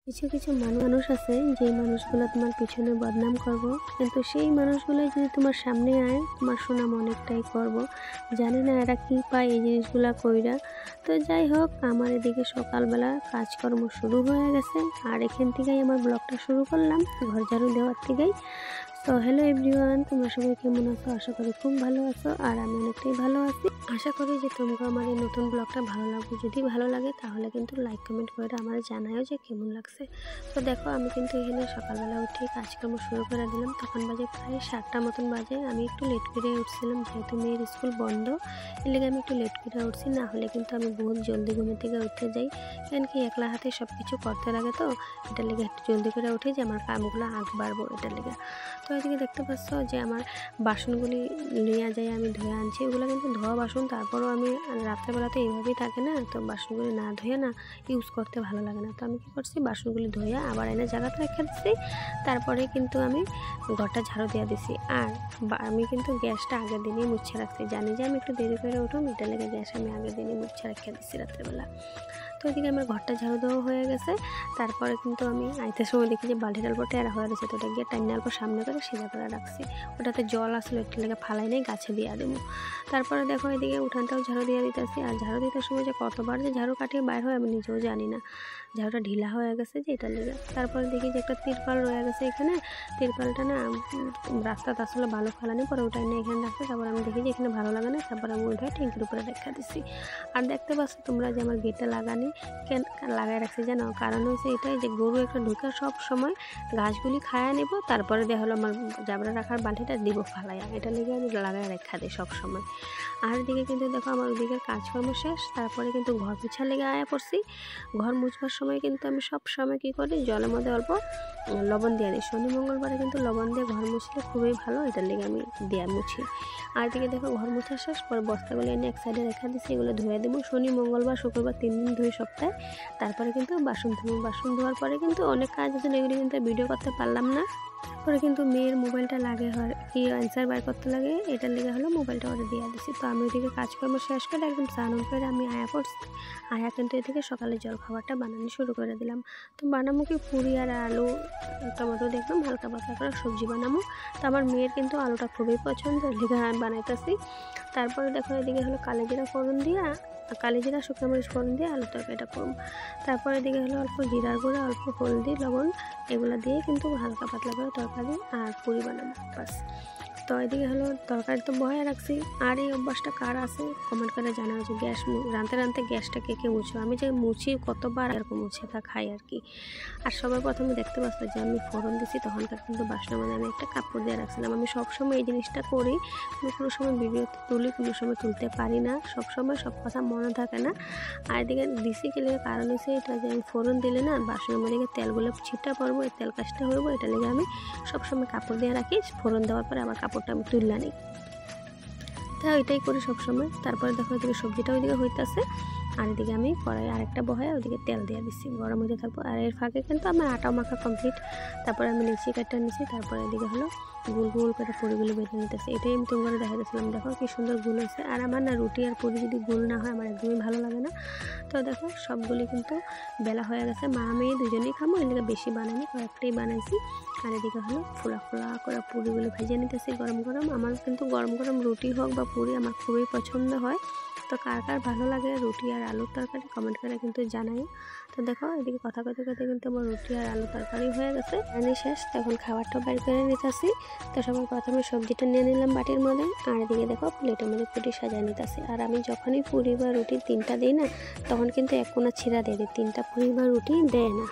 কিছু কিছু মানুষ আছে যেই মানুষগুলো তোমার পিছনে বদনাম করব, কিন্তু সেই মানুষগুলো যদি তোমার সামনে আয় তোমার সুনাম অনেকটাই করব। জানি না এরা কি পায় এই জিনিসগুলা কইরা। তো যাই হোক, আমার এদিকে সকালবেলা কাজকর্ম শুরু হয়ে গেছে, আর এখান থেকেই আমার ব্লগটা শুরু করলাম, ঘর ঝাড়ু দেওয়ার থেকেই। তো হ্যালো এভরিওয়ান, তোমরা সবাই কেমন আছো? আশা করি খুব ভালো আছো, আর আমি অনেকটাই ভালো আছি। আশা করি যে তোমরা আমার এই নতুন ব্লগটা ভালো লাগবে। যদি ভালো লাগে তাহলে কিন্তু লাইক কমেন্ট করে আমার জানাও যে কেমন লাগছে। তো দেখো, আমি কিন্তু এখানে সকালবেলা উঠে কাজকর্ম শুরু করে দিলাম। তখন বাজে প্রায় 7টা মতন বাজে। আমি একটু লেট করে উঠছিলাম, যেহেতু মেয়ের স্কুল বন্ধ, এর লেগে আমি একটু লেট করে উঠছি। না হলে কিন্তু আমি বহুত জলদি ঘুমের থেকে উঠে যাই, কেন কি একলা হাতে সব কিছু করতে লাগে। তো এটার লেগে একটু জলদি করে উঠে যে আমার কামগুলো আগ বাড়বো এটার লেগে। তো এদিকে দেখতে পাচ্ছ যে আমার বাসনগুলি নিয়ে যাই, আমি ধুয়ে আনছি। এগুলো কিন্তু ধোয়া বাসন, তারপরও আমি রাত্রেবেলাতে এইভাবেই থাকে না, তো বাসনগুলি না ধুয়ে না ইউজ করতে ভালো লাগে না। তো আমি কী করছি, বাসনগুলি ধুয়ে আবার এনে জায়গাতে রেখে দিচ্ছি। তারপরে কিন্তু আমি ঘরটা ঝাড়ু দিয়ে দিছি। আর আমি কিন্তু গ্যাসটা আগের দিনই মুছে রাখছি, জানি যে আমি একটু দেরি করে উঠুন, এটা লেগে গ্যাস আমি আগের দিনই মুছে রেখে দিচ্ছি রাত্রেবেলা। তো ওইদিকে আমার ঘরটা ঝাড়ু দেওয়া হয়ে গেছে। তারপরে কিন্তু আমি আইতে সময় দেখি যে বালতির অল্প টেরা হয়ে গেছে, তো ওটা গিয়ে টাইনে অল্প সামনে করে সিধা করে রাখছি। ওটাতে জল আসলে একটু লেগে ফালাই নেই, গাছে দিয়ে দেবো। তারপরে দেখো এদিকে উঠানটাও ঝাড়ু দিয়ে দিতেছি। আর ঝাড়ু দিতে সময় যে কতবার যে ঝাড়ু কাটিয়ে বাইর হয় আমি নিজেও জানি না, ঝাড়ুটা ঢিলা হয়ে গেছে যে এটার লেগে। তারপরে দেখি যে একটা তিরপাল রয়ে গেছে এখানে, তিরপালটা না রাস্তাতে আসলে ভালো ফালানি, পরে ওটাই না এখানে রাখছে। তারপর আমি দেখি যে এখানে ভালো লাগে না, তারপর আমি ওইটাই ট্যাঙ্কির উপরে রেখে দিচ্ছি। আর দেখতে পাচ্ছ তোমরা যে আমার গেটটা লাগানি কেন লাগাই রাখছি জানো? কারণ হচ্ছে এটাই যে গরু একটা ঢুকে সব সময় ঘাসগুলি খায়া নেব, তারপরে দেখা হলো আমার জাবরা রাখার বালতিটা দিব ফালাইয়া, এটা লেগে আমি লাগাই রেখা দিই সব সময়। আর এদিকে কিন্তু দেখো আমার ওদিকের কাজকর্ম শেষ। তারপরে কিন্তু ঘর মুছা লেগে আয়া পড়ছি। ঘর মুছবার সময় কিন্তু আমি সব সময় কী করি, জলের মধ্যে অল্প লবণ দিয়ে দিই। শনি মঙ্গলবারে কিন্তু লবণ দিয়ে ঘর মুছলে খুবই ভালো, এটার লেগে আমি দিয়ে মুছি। আর এদিকে দেখো ঘর মুছা শেষ, পরে বস্তাগুলো এনে এক সাইডে রেখা দিচ্ছি, এগুলো ধুয়ে দেবো। শনি মঙ্গলবার শুক্রবার 3 দিন ধুই সপ্তাহে। তারপরে কিন্তু বাসন ধুবো। বাসন ধোয়ার পরে কিন্তু অনেক কাজ আছে, এগুলি কিন্তু ভিডিও করতে পারলাম না। পরে কিন্তু মেয়ের মোবাইলটা লাগে হয় কি অ্যান্সার বার করতে লাগে, এটার লেগে হলো মোবাইলটা ওরা দিয়ে দিচ্ছি। তো আমি ওইদিকে কাজকর্ম শেষ করে একদম স্নান করে আমি আয়া পড়ছি। আয়া কিন্তু এদিকে সকালে জল খাবারটা বানানো শুরু করে দিলাম। তো বানাবো কি পুরি আর আলু টমেটো দেখলাম হালকা পাতলা করে সবজি বানাবো। তো আমার মেয়ের কিন্তু আলুটা খুবই পছন্দ, এদিকে আমি বানাইতেছি। তারপরে দেখো এদিকে হলো কালিজিরা ফোড়ন দিয়া, কালিজিরা শুকনো মরিচ ফোড়ন দিয়ে আলু তরকারিটা করব। তারপরে এদিকে হলো অল্প জিরার গুঁড়া, অল্প হলদি লবণ, এগুলো দিয়ে কিন্তু হালকা পাতলা করে তরকারি আর পুরি বানাবো বাস। তো এদিকে হলো তরকারি তো বয়ে রাখছি। আর এই অভ্যাসটা কার আছে কমেন্ট করে জানা, যে গ্যাস রাঁধতে রাঁধতে গ্যাসটা কে কে মুছো। আমি যে মুছি কতবার এরকম মুছে তা খাই আর কি। আর সবার প্রথমে দেখতে পাচ্ছি যে আমি ফোড়ন দিছি, তখনকার কিন্তু বাসনের মধ্যে আমি একটা কাপড় দিয়ে রাখছিলাম। আমি সবসময় এই জিনিসটা করি, কোনো সময় ভিডিওতে তুলি, কোনো সময় তুলতে পারি না, সবসময় সব কথা মনে থাকে না। আর এদিকে দিছি গেলে কারণ হচ্ছে এটা যে আমি ফোড়ন দিলে না বাসনের মধ্যে তেলগুলো ছিটা পড়বো, এই তেল কাজটা হইব, এটা লেগে আমি সবসময় কাপড় দিয়ে রাখি। ফোড়ন দেওয়ার পরে আবার কাপড়টা আমি তুললা নিই, তা ওইটাই করি সবসময়। তারপরে দেখো ওইদিকে সবজিটা ওইদিকে হইতেছে, আর এদিকে আমি কড়াই আরেকটা বহায় ওইদিকে তেল দিয়ে দিচ্ছি, গরম হতে থাকবো। আর এর ফাঁকে কিন্তু আমার আটা মাখা কমপ্লিট। তারপরে আমি লিচি কাটটা নিচ্ছি। তারপরে এদিকে হলো গোল গোল করে পুরিগুলো বেঁধে নিতেছে, এটাই আমি তোমরা দেখা দিয়েছিলাম। দেখো কি সুন্দর গোল হয়েছে। আর আমার না রুটি আর পুরি যদি গোল না হয় আমার একদমই ভালো লাগে না। তো দেখো সবগুলি কিন্তু বেলা হয়ে গেছে, মা মেয়ে দুজনেই খাবো, এদিকে বেশি বানাইনি, কয়েকটাই বানাইছি। আর এদিকে হলো ফোলা ফোলা করে পুরিগুলো ভেজে নিতেছি গরম গরম। আমার কিন্তু গরম গরম রুটি হোক বা পুরি আমার খুবই পছন্দ হয়। তো কার কার ভালো লাগে রুটি আর আলুর তরকারি কমেন্ট করে কিন্তু জানাই। তো দেখো এদিকে কথা কথা কথা কিন্তু আমার রুটি আর আলু তরকারি হয়ে গেছে, রান্না শেষ। তখন খাবারটাও বের করে নিতেছি। তো সবার প্রথমে সবজিটা নিয়ে নিলাম বাটির মধ্যে, আর এদিকে দেখো প্লেটের মধ্যে পুরি সাজিয়ে নিতেছি। আর আমি যখনই পুরি বা রুটি 3টা দিই না, তখন কিন্তু এক কোনা ছিঁড়া দিয়ে দিই, 3টা পুরি বা রুটি দেয় না।